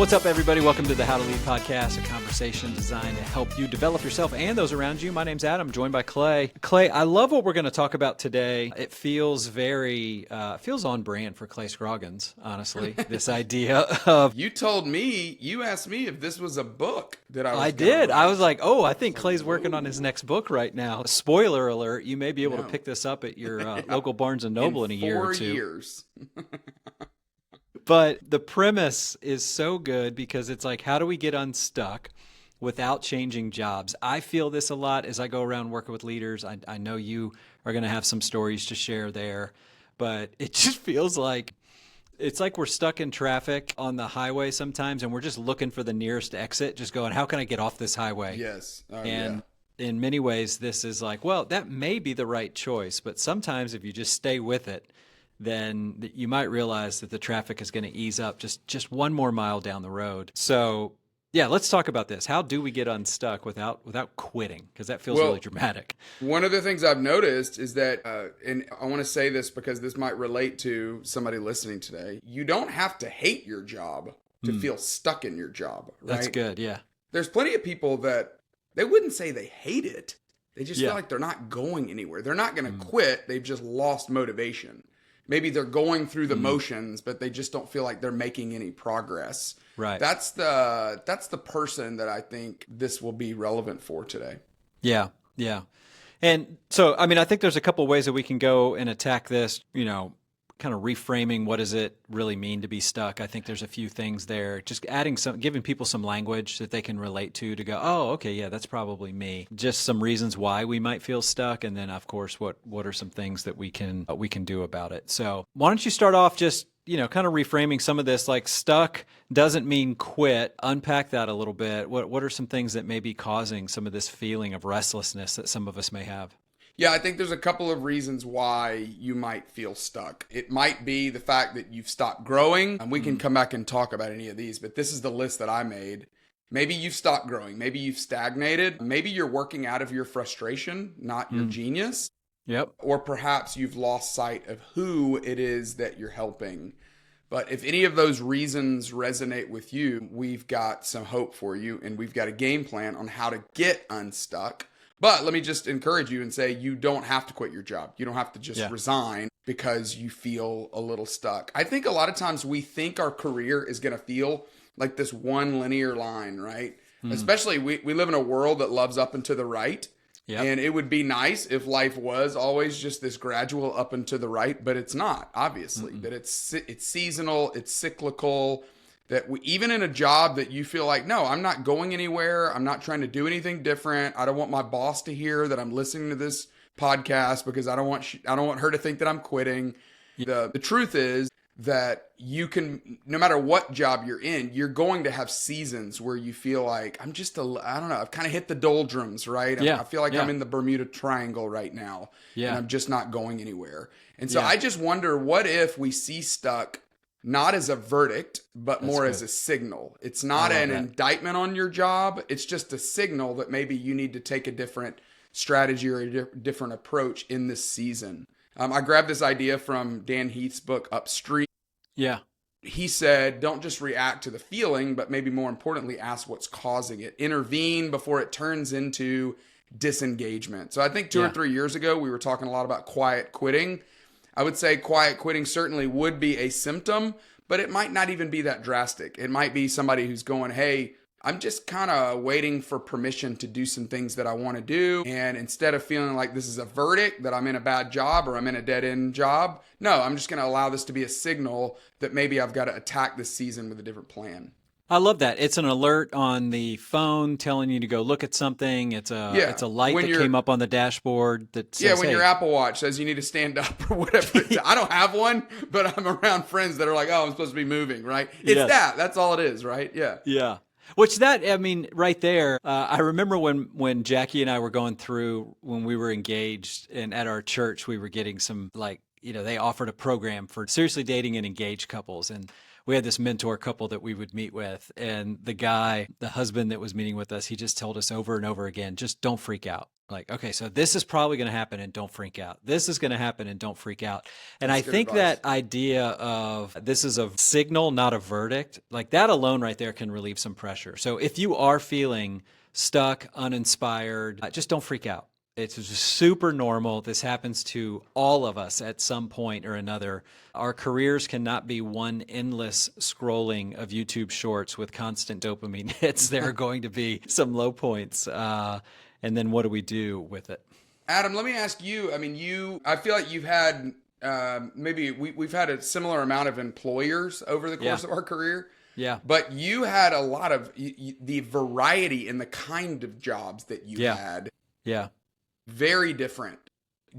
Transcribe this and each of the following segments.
What's up, everybody? Welcome to the How to Lead podcast, a conversation designed to help you develop yourself and those around you. My name's Adam, joined by Clay. Clay, I love what we're going to talk about today. It feels feels on brand for Clay Scroggins, honestly. This idea of... You asked me if this was a book that I was I did. Write. I was like, I think Clay's working on his next book right now. Spoiler alert, you may be able to pick this up at your local Barnes & Noble in a year or 2. 4 years. But the premise is so good because it's like, how do we get unstuck without changing jobs? I feel this a lot as I go around working with leaders. I know you are going to have some stories to share there, but it just feels like it's like we're stuck in traffic on the highway sometimes, and we're just looking for the nearest exit, just going, how can I get off this highway? Yes. And in many ways, this is like, well, that may be the right choice, but sometimes if you just stay with it, then you might realize that the traffic is going to ease up just one more mile down the road. So, yeah, let's talk about this. How do we get unstuck without quitting? Because that feels really dramatic. One of the things I've noticed is that, and I want to say this because this might relate to somebody listening today, you don't have to hate your job to feel stuck in your job, right? That's good, yeah. There's plenty of people that they wouldn't say they hate it. They just feel like they're not going anywhere. They're not going to quit. They've just lost motivation. Maybe they're going through the motions, but they just don't feel like they're making any progress. Right. That's the person that I think this will be relevant for today. Yeah. And so, I mean, I think there's a couple ways that we can go and attack this, kind of reframing what does it really mean to be stuck. I think there's a few things there, just giving people some language that they can relate to go, oh, okay, yeah, that's probably me. Just some reasons why we might feel stuck. And then of course, what are some things that we can do about it? So why don't you start off just, kind of reframing some of this, like stuck doesn't mean quit. Unpack that a little bit. What are some things that may be causing some of this feeling of restlessness that some of us may have? Yeah, I think there's a couple of reasons why you might feel stuck. It might be the fact that you've stopped growing, and we can come back and talk about any of these, but this is the list that I made. Maybe you've stopped growing. Maybe you've stagnated. Maybe you're working out of your frustration, not your genius. Yep. Or perhaps you've lost sight of who it is that you're helping. But if any of those reasons resonate with you, we've got some hope for you, and we've got a game plan on how to get unstuck. But let me just encourage you and say you don't have to quit your job. You don't have to just resign because you feel a little stuck. I think a lot of times we think our career is going to feel like this one linear line, right? Especially we live in a world that loves up and to the right. Yep. And it would be nice if life was always just this gradual up and to the right, but it's not, obviously. That it's seasonal, it's cyclical. That even in a job that you feel like, no, I'm not going anywhere. I'm not trying to do anything different. I don't want my boss to hear that I'm listening to this podcast because I don't want her to think that I'm quitting. The truth is that you can, no matter what job you're in, you're going to have seasons where you feel like I don't know, I've kind of hit the doldrums, right? I feel like I'm in the Bermuda Triangle right now and I'm just not going anywhere. And so I just wonder, what if we see stuck not as a verdict, but more as a signal. It's not an indictment on your job. It's just a signal that maybe you need to take a different strategy or a different approach in this season. I grabbed this idea from Dan Heath's book, Upstream. Yeah. He said, don't just react to the feeling, but maybe more importantly, ask what's causing it. Intervene before it turns into disengagement. So I think 2 or 3 years ago, we were talking a lot about quiet quitting. I would say quiet quitting certainly would be a symptom, but it might not even be that drastic. It might be somebody who's going, hey, I'm just kind of waiting for permission to do some things that I want to do. And instead of feeling like this is a verdict that I'm in a bad job or I'm in a dead end job, no, I'm just going to allow this to be a signal that maybe I've got to attack this season with a different plan. I love that. It's an alert on the phone telling you to go look at something. It's a light that came up on the dashboard that says, when your Apple Watch says you need to stand up or whatever. I don't have one, but I'm around friends that are like, oh, I'm supposed to be moving, right? It's that's all it is, right? Yeah. Yeah. Right there, I remember when Jackie and I were going through, when we were engaged, and at our church, we were getting some, they offered a program for seriously dating and engaged couples. And we had this mentor couple that we would meet with, and the husband that was meeting with us, he just told us over and over again, just don't freak out. Like, okay, so this is probably going to happen and don't freak out. This is going to happen and don't freak out. And That's I good think advice. that idea of this is a signal, not a verdict, like that alone right there can relieve some pressure. So if you are feeling stuck, uninspired, just don't freak out. It's just super normal. This happens to all of us at some point or another. Our careers cannot be one endless scrolling of YouTube shorts with constant dopamine hits. There are going to be some low points. And then what do we do with it? Adam, let me ask you. I mean, I feel like you've had maybe we've had a similar amount of employers over the course Yeah. of our career, Yeah. but you had a lot of the variety in the kind of jobs that you Yeah. had, Yeah. very different.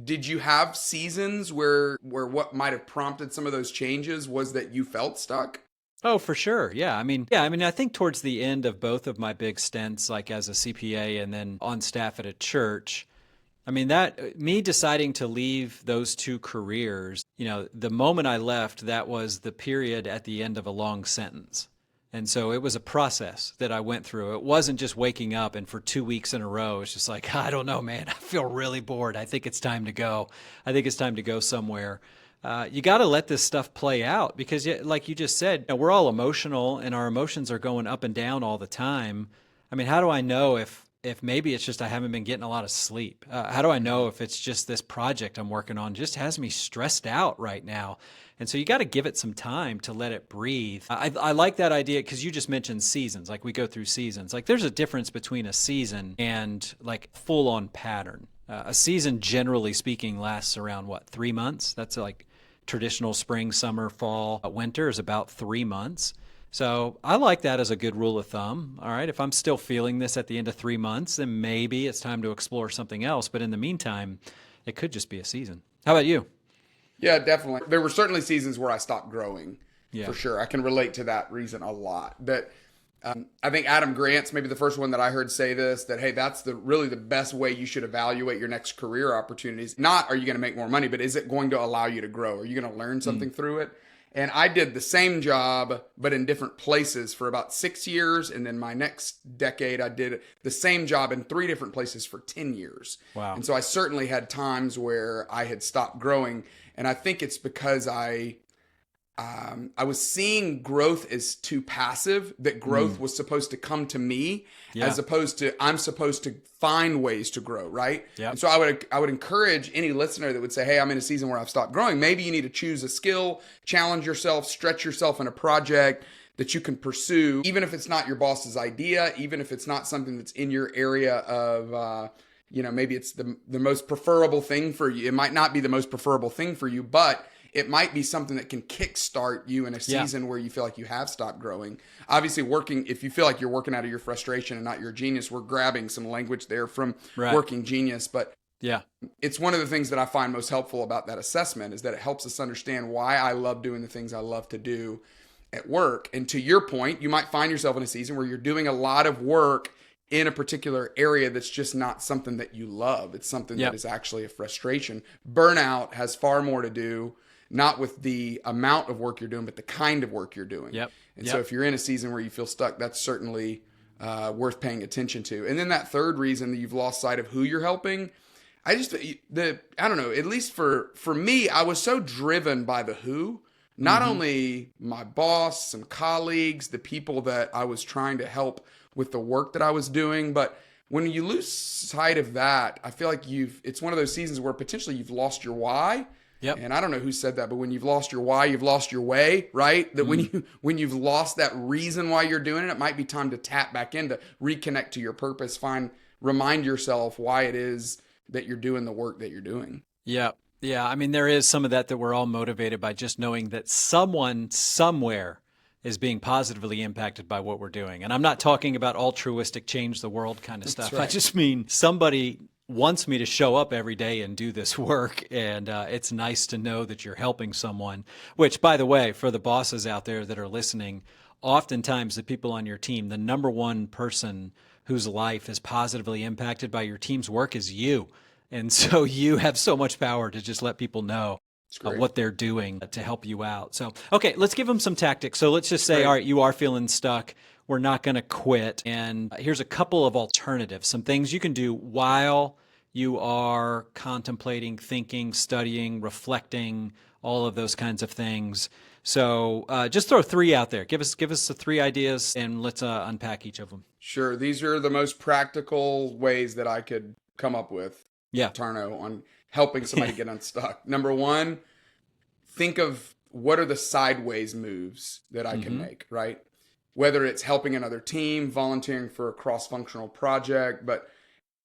Did you have seasons where what might have prompted some of those changes was that you felt stuck? Oh, for sure. Yeah. I think towards the end of both of my big stints, like as a CPA and then on staff at a church, I mean, that me deciding to leave those two careers, the moment I left, that was the period at the end of a long sentence. And so it was a process that I went through. It wasn't just waking up and for 2 weeks in a row, it's just like, I don't know, man, I feel really bored. I think it's time to go. I think it's time to go somewhere. You got to let this stuff play out because, like you just said, we're all emotional and our emotions are going up and down all the time. I mean, how do I know if maybe it's just I haven't been getting a lot of sleep? How do I know if it's just this project I'm working on just has me stressed out right now? And so you got to give it some time to let it breathe. I like that idea because you just mentioned seasons. Like we go through seasons. Like there's a difference between a season and like full on pattern. A season, generally speaking, lasts around 3 months? That's like traditional spring, summer, fall, winter is about 3 months. So I like that as a good rule of thumb. All right, if I'm still feeling this at the end of 3 months, then maybe it's time to explore something else. But in the meantime, it could just be a season. How about you? Yeah, definitely. There were certainly seasons where I stopped growing, Yeah. for sure. I can relate to that reason a lot. But I think Adam Grant's maybe the first one that I heard say this, that, hey, that's really the best way you should evaluate your next career opportunities. Not are you going to make more money, but is it going to allow you to grow? Are you going to learn something through it? And I did the same job, but in different places for about 6 years. And then my next decade, I did the same job in 3 different places for 10 years. Wow. And so I certainly had times where I had stopped growing. And I think it's because I was seeing growth as too passive, that growth was supposed to come to me as opposed to I'm supposed to find ways to grow, right? Yep. And so I would encourage any listener that would say, hey, I'm in a season where I've stopped growing. Maybe you need to choose a skill, challenge yourself, stretch yourself in a project that you can pursue, even if it's not your boss's idea, even if it's not something that's in your area of, maybe it's the most preferable thing for you. It might not be the most preferable thing for you, but it might be something that can kickstart you in a season where you feel like you have stopped growing. Obviously, if you feel like you're working out of your frustration and not your genius, we're grabbing some language there from Working Genius. But Yeah. it's one of the things that I find most helpful about that assessment is that it helps us understand why I love doing the things I love to do at work. And to your point, you might find yourself in a season where you're doing a lot of work in a particular area that's just not something that you love. It's something that is actually a frustration. Burnout has far more to do not with the amount of work you're doing, but the kind of work you're doing. And so if you're in a season where you feel stuck, that's certainly worth paying attention to. And then that third reason that you've lost sight of who you're helping, I don't know, at least for me, I was so driven by the who, not only my boss, some colleagues, the people that I was trying to help with the work that I was doing. But when you lose sight of that, I feel like it's one of those seasons where potentially you've lost your why. And I don't know who said that, but when you've lost your why, you've lost your way, right? That when you've lost that reason why you're doing it, it might be time to tap back in to reconnect to your purpose, remind yourself why it is that you're doing the work that you're doing. Yeah. I mean, there is some of that we're all motivated by just knowing that someone somewhere is being positively impacted by what we're doing. And I'm not talking about altruistic change the world kind of stuff. right. I just mean somebody wants me to show up every day and do this work. And it's nice to know that you're helping someone, which, by the way, for the bosses out there that are listening, oftentimes the people on your team, the number one person whose life is positively impacted by your team's work is you. And so you have so much power to just let people know what they're doing to help you out. So, okay, let's give them some tactics. So let's just say, all right, you are feeling stuck. We're not going to quit. And here's a couple of alternatives, some things you can do while you are contemplating, thinking, studying, reflecting, all of those kinds of things. So just throw three out there. Give us the three ideas, and let's unpack each of them. Sure. These are the most practical ways that I could come up with, Yeah. Tarno, on helping somebody get unstuck. Number one, think of what are the sideways moves that I can make, right? Whether it's helping another team, volunteering for a cross-functional project. But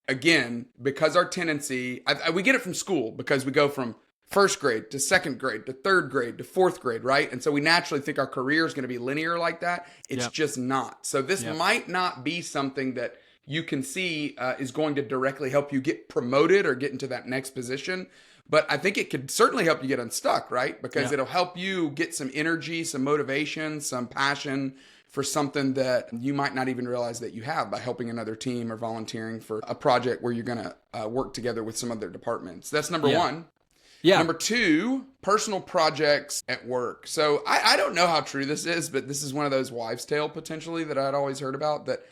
again, because our tendency, we get it from school because we go from first grade to second grade to third grade to fourth grade, right? And so we naturally think our career is going to be linear like that. It's just not. So this might not be something that you can see is going to directly help you get promoted or get into that next position. But I think it could certainly help you get unstuck, right? Because it'll help you get some energy, some motivation, some passion for something that you might not even realize that you have by helping another team or volunteering for a project where you're going to work together with some other departments. That's number one. Yeah. Number two, personal projects at work. So I don't know how true this is, but this is one of those wives' tale potentially that I'd always heard about. That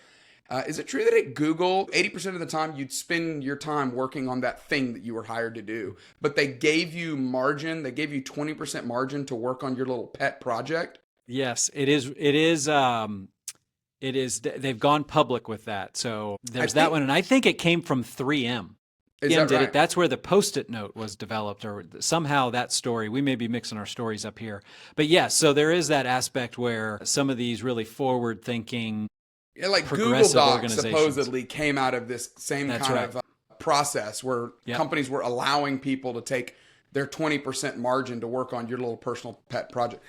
is it true that at Google, 80% of the time you'd spend your time working on that thing that you were hired to do, but they gave you margin, they gave you 20% margin to work on your little pet project? Yes, it is. It is. It is. They've gone public with that. So there's that one, and I think it came from 3M. Is that right? That's where the Post-it note was developed, or somehow that story. We may be mixing our stories up here, but yes. So there is that aspect where some of these really forward-thinking, like Google Docs supposedly came out of this same kind of process where companies were allowing people to take their 20% margin to work on your little personal pet project.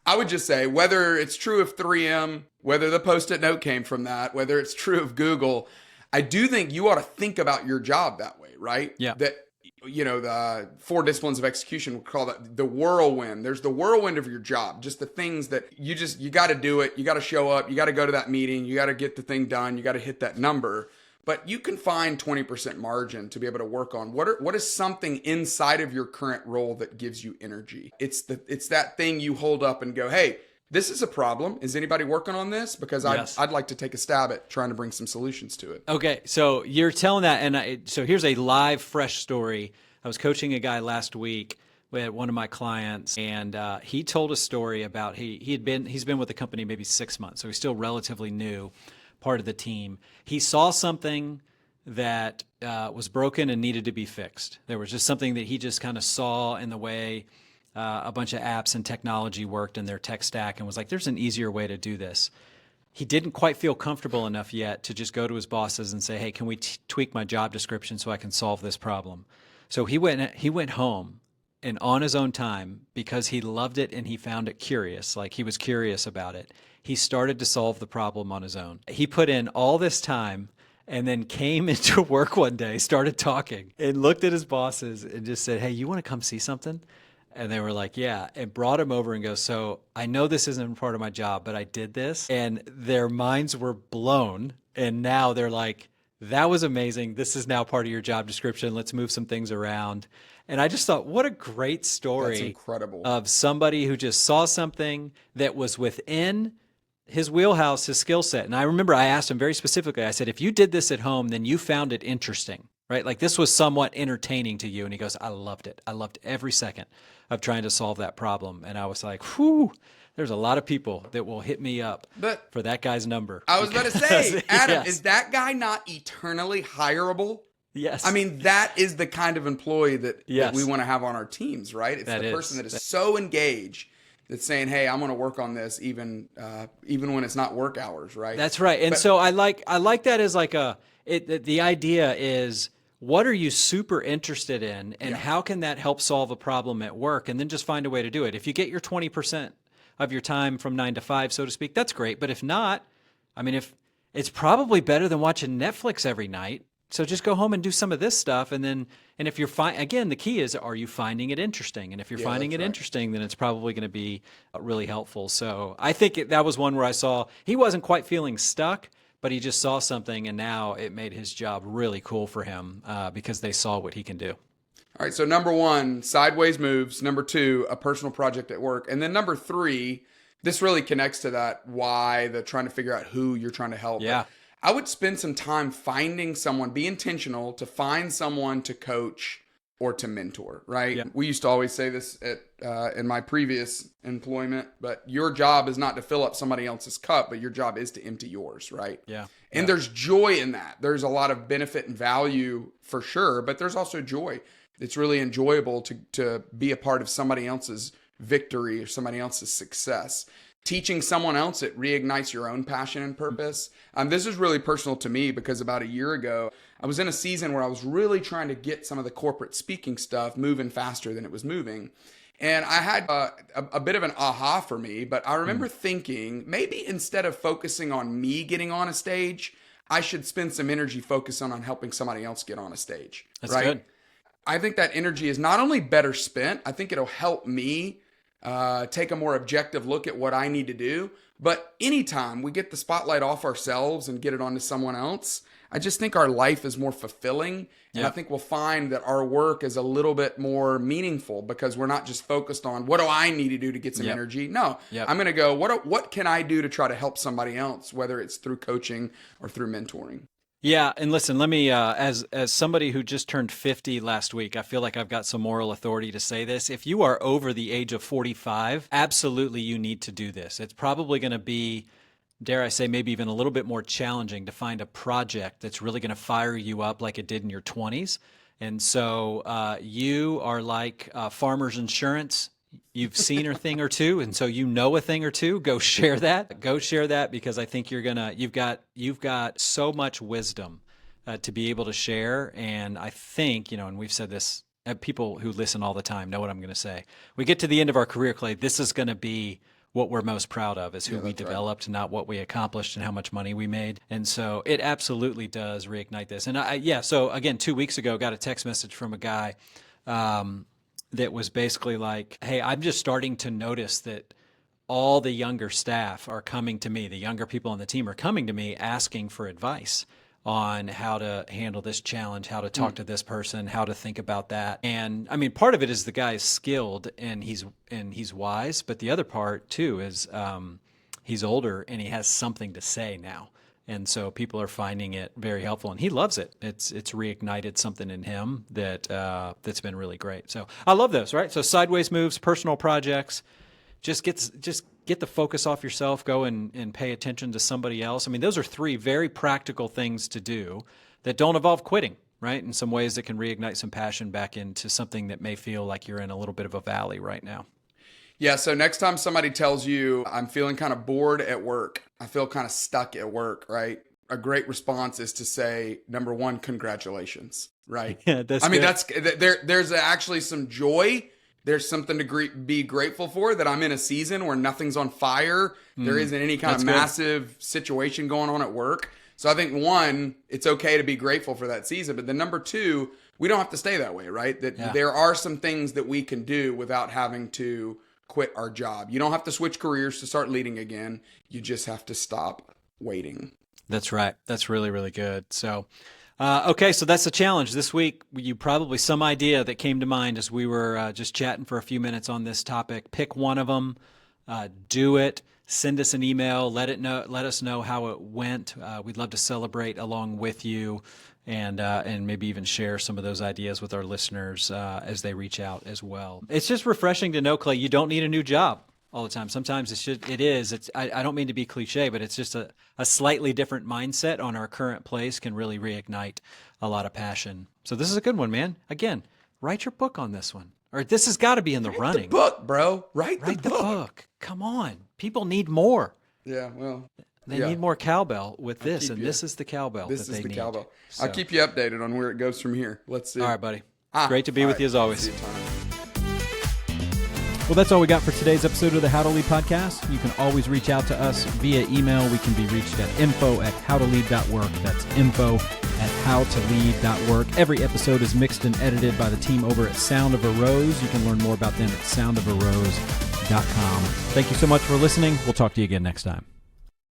I would just say, whether it's true of 3M, whether the Post-it note came from that, whether it's true of Google, I do think you ought to think about your job that way, right? Yeah. That, the 4 disciplines of execution, we call that the whirlwind. There's the whirlwind of your job, just the things that you got to do it. You got to show up. You got to go to that meeting. You got to get the thing done. You got to hit that number. But you can find 20% margin to be able to work on what is something inside of your current role that gives you energy. It's that thing you hold up and go, hey, this is a problem. Is anybody working on this? Because I'd like to take a stab at trying to bring some solutions to it. Okay, so you're telling that, and so here's a live, fresh story. I was coaching a guy last week with one of my clients, and he told a story about he's been with the company maybe 6 months, so he's still relatively new, part of the team. He saw something that was broken and needed to be fixed. There was just something that he just kind of saw in the way a bunch of apps and technology worked in their tech stack, and was like, there's an easier way to do this. He didn't quite feel comfortable enough yet to just go to his bosses and say, hey, can we tweak my job description so I can solve this problem? So he went home, and on his own time, because he loved it and he found it curious, like he was curious about it, he started to solve the problem on his own. He put in all this time and then came into work one day, started talking, and looked at his bosses and just said, hey, you want to come see something? And they were like, yeah, and brought him over and goes, so I know this isn't part of my job, but I did this. And their minds were blown. And now they're like, that was amazing. This is now part of your job description. Let's move some things around. And I just thought, what a great story. That's incredible. Of somebody who just saw something that was within his wheelhouse, his skill set. And I remember I asked him very specifically, I said, if you did this at home, then you found it interesting, right? Like this was somewhat entertaining to you. And he goes, I loved it. I loved every second of trying to solve that problem. And I was like, whew, there's a lot of people that will hit me up for that guy's number. I was about to say, Adam, is that guy not eternally hireable? Yes. I mean, that is the kind of employee that we want to have on our teams, right? It's the person that is so engaged that's saying, hey, I'm going to work on this even when it's not work hours, right? That's right. And so I like that as like the idea is, what are you super interested in, and how can that help solve a problem at work? And then just find a way to do it. If you get your 20% of your time from 9 to 5, so to speak, that's great. But if not, I mean, if it's probably better than watching Netflix every night. So just go home and do some of this stuff. And if you're again, the key is, are you finding it interesting? And if you're finding it interesting, then it's probably going to be really helpful. So I think that was one where I saw he wasn't quite feeling stuck, but he just saw something, and now it made his job really cool for him because they saw what he can do. All right, so number 1, sideways moves. Number 2, a personal project at work. And then number 3, this really connects to that why, the trying to figure out who you're trying to help. Yeah. I would spend some time finding someone, be intentional to find someone to coach or to mentor, right? Yeah. We used to always say this in my previous employment, but your job is not to fill up somebody else's cup, but your job is to empty yours, right? Yeah. And there's joy in that. There's a lot of benefit and value for sure, but there's also joy. It's really enjoyable to be a part of somebody else's victory or somebody else's success. Teaching someone else, it reignites your own passion and purpose. This is really personal to me because about a year ago, I was in a season where I was really trying to get some of the corporate speaking stuff moving faster than it was moving. And I had a bit of an aha for me, but I remember thinking maybe instead of focusing on me getting on a stage, I should spend some energy focusing on helping somebody else get on a stage. That's right? good. I think that energy is not only better spent, I think it'll help me take a more objective look at what I need to do. But anytime we get the spotlight off ourselves and get it onto someone else, I just think our life is more fulfilling. And I think we'll find that our work is a little bit more meaningful because we're not just focused on what do I need to do to get some energy. No, I'm going to go, what can I do to try to help somebody else, whether it's through coaching or through mentoring. Yeah, and listen, let me, as somebody who just turned 50 last week, I feel like I've got some moral authority to say this. If you are over the age of 45, absolutely you need to do this. It's probably going to be, dare I say, maybe even a little bit more challenging to find a project that's really going to fire you up like it did in your 20s. And so you are like Farmers Insurance. You've seen a thing or two, and so you know a thing or two. Go share that. Go share that because I think you've got so much wisdom to be able to share. And I think, and we've said this, people who listen all the time know what I'm going to say. We get to the end of our career, Clay. This is going to be what we're most proud of is who we developed, not what we accomplished and how much money we made. And so it absolutely does reignite this. And so again, 2 weeks ago, got a text message from a guy that was basically like, hey, I'm just starting to notice that all the younger staff are coming to me. The younger people on the team are coming to me asking for advice on how to handle this challenge, how to talk to this person, how to think about that. And I mean, part of it is the guy is skilled and he's wise, but the other part too is he's older and he has something to say now. And so people are finding it very helpful, and he loves it. It's reignited something in him that's been really great. So I love those, right? So sideways moves, personal projects, just get the focus off yourself, go and pay attention to somebody else. I mean, those are three very practical things to do that don't involve quitting, right? In some ways that can reignite some passion back into something that may feel like you're in a little bit of a valley right now. Yeah, so next time somebody tells you, I'm feeling kind of bored at work, I feel kind of stuck at work, right? A great response is to say, number one, congratulations, right? Yeah, there's actually some joy. There's something to be grateful for that I'm in a season where nothing's on fire. There isn't any kind of massive situation going on at work. So I think one, it's okay to be grateful for that season. But then number two, we don't have to stay that way, right? There are some things that we can do without having to quit our job. You don't have to switch careers to start leading again. You just have to stop waiting. That's right. That's really, really good. So, okay, so that's the challenge this week. You probably some idea that came to mind as we were just chatting for a few minutes on this topic. Pick one of them, do it. Send us an email. Let us know how it went. We'd love to celebrate along with you, and maybe even share some of those ideas with our listeners as they reach out as well. It's just refreshing to know, Clay, you don't need a new job all the time. Sometimes I don't mean to be cliche, but it's just a slightly different mindset on our current place can really reignite a lot of passion. So this is a good one, man. Again, write your book on this one. Or this has got to be in the running. The book, bro. Write the book. Come on. People need more. Yeah, well. They need more cowbell with this, and this is the cowbell that they need. This is the cowbell. So. I'll keep you updated on where it goes from here. Let's see. All right, buddy. Great to be with you as always. Well, that's all we got for today's episode of the How to Lead podcast. You can always reach out to us via email. We can be reached at info@howtolead.work. That's info@howtolead.work. Every episode is mixed and edited by the team over at Sound of a Rose. You can learn more about them at soundofarose.com. Thank you so much for listening. We'll talk to you again next time.